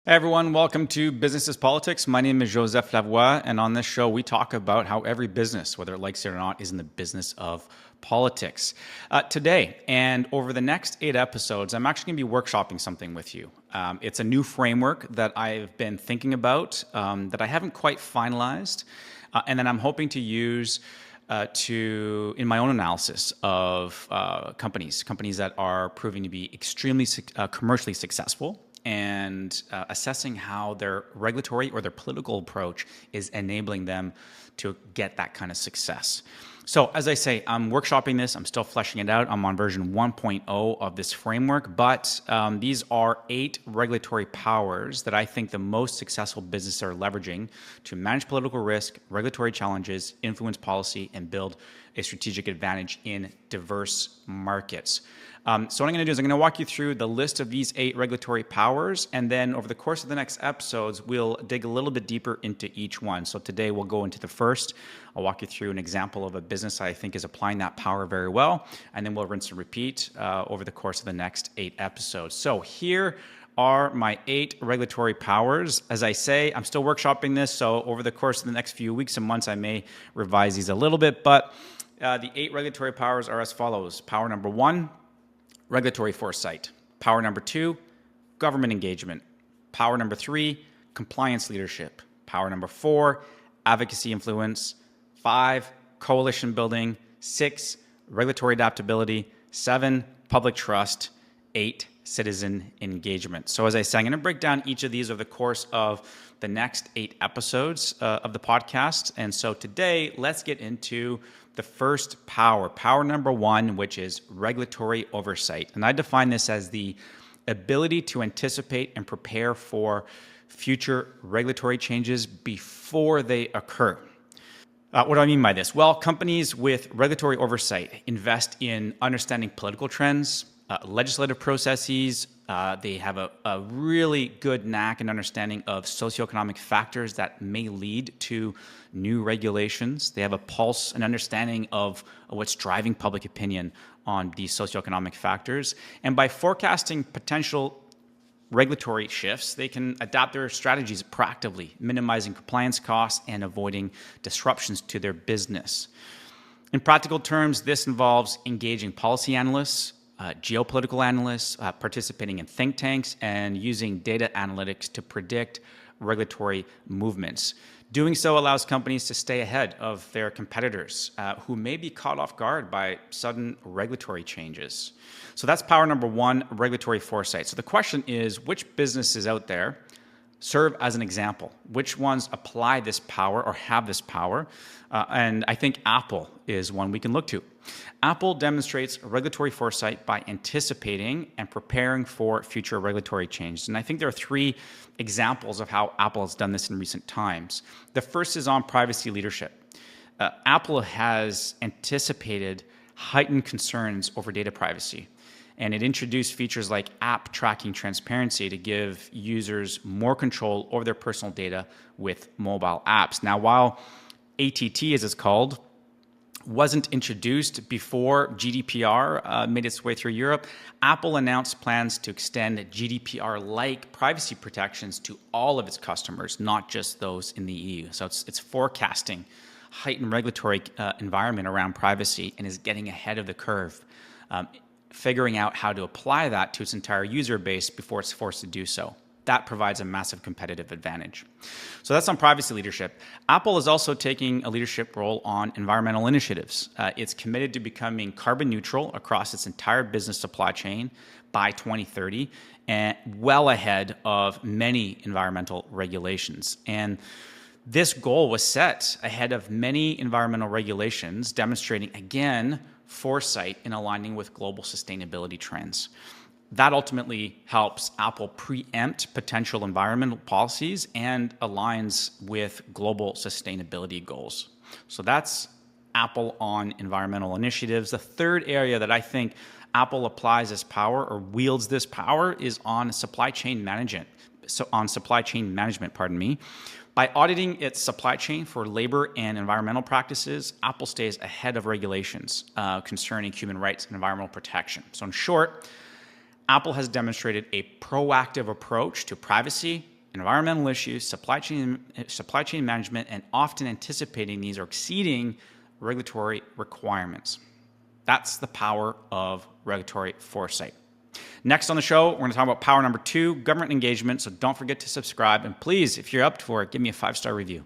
Hey everyone, welcome to Business is Politics. My name is Joseph Lavoie, and on this show, we talk about how every business, whether it likes it or not, is in the business of politics. Today, and over the next 8 episodes, I'm actually going to be workshopping something with you. It's a new framework that I've been thinking about that I haven't quite finalized, and then I'm hoping to use in my own analysis of companies that are proving to be extremely commercially successful, and assessing how their regulatory or their political approach is enabling them to get that kind of success. So as I say, I'm workshopping this. I'm still fleshing it out. I'm on version 1.0 of this framework, but these are 8 regulatory powers that I think the most successful businesses are leveraging to manage political risk, regulatory challenges, influence policy, and build a strategic advantage in diverse markets. So what I'm going to do is I'm going to walk you through the list of these 8 regulatory powers, and then over the course of the next episodes, we'll dig a little bit deeper into each one. So today we'll go into the first. I'll walk you through an example of a business I think is applying that power very well, and then we'll rinse and repeat over the course of the next 8 episodes. So here are my 8 regulatory powers. As I say, I'm still workshopping this, so over the course of the next few weeks and months, I may revise these a little bit, but the 8 regulatory powers are as follows. Power number 1, regulatory foresight. Power number 2, government engagement. Power number 3, compliance leadership. Power number 4, advocacy influence. 5, coalition building. 6, regulatory adaptability. 7, public trust. 8, citizen engagement. So as I say, I'm going to break down each of these over the course of the next 8 episodes of the podcast. And so today, let's get into the first power number 1, which is regulatory oversight. And I define this as the ability to anticipate and prepare for future regulatory changes before they occur. What do I mean by this? Well, companies with regulatory oversight invest in understanding political trends, legislative processes. They have a really good knack and understanding of socioeconomic factors that may lead to new regulations. They have a pulse and understanding of what's driving public opinion on these socioeconomic factors. And by forecasting potential regulatory shifts, they can adapt their strategies proactively, minimizing compliance costs and avoiding disruptions to their business. In practical terms, this involves engaging policy analysts, geopolitical analysts, participating in think tanks, and using data analytics to predict regulatory movements. Doing so allows companies to stay ahead of their competitors who may be caught off guard by sudden regulatory changes. So that's power number 1, regulatory foresight. So the question is, which businesses out there serve as an example? Which ones apply this power or have this power? And I think Apple is one we can look to. Apple demonstrates regulatory foresight by anticipating and preparing for future regulatory changes. And I think there are 3 examples of how Apple has done this in recent times. The first is on privacy leadership. Apple has anticipated heightened concerns over data privacy, and it introduced features like app tracking transparency to give users more control over their personal data with mobile apps. Now, while ATT, as it's called, wasn't introduced before GDPR made its way through Europe, Apple announced plans to extend GDPR-like privacy protections to all of its customers, not just those in the EU. So it's forecasting heightened regulatory environment around privacy and is getting ahead of the curve, figuring out how to apply that to its entire user base before it's forced to do so. That provides a massive competitive advantage. So that's on privacy leadership. Apple is also taking a leadership role on environmental initiatives. It's committed to becoming carbon neutral across its entire business supply chain by 2030, and well ahead of many environmental regulations. And this goal was set ahead of many environmental regulations, demonstrating, again, foresight in aligning with global sustainability trends. That ultimately helps Apple preempt potential environmental policies and aligns with global sustainability goals. So that's Apple on environmental initiatives. The third area that I think Apple applies this power or wields this power is on supply chain management. By auditing its supply chain for labor and environmental practices, Apple stays ahead of regulations concerning human rights and environmental protection. So in short, Apple has demonstrated a proactive approach to privacy, environmental issues, supply chain management, and often anticipating these or exceeding regulatory requirements. That's the power of regulatory foresight. Next on the show, we're going to talk about power number 2, government engagement. So don't forget to subscribe. And please, if you're up for it, give me a 5-star review.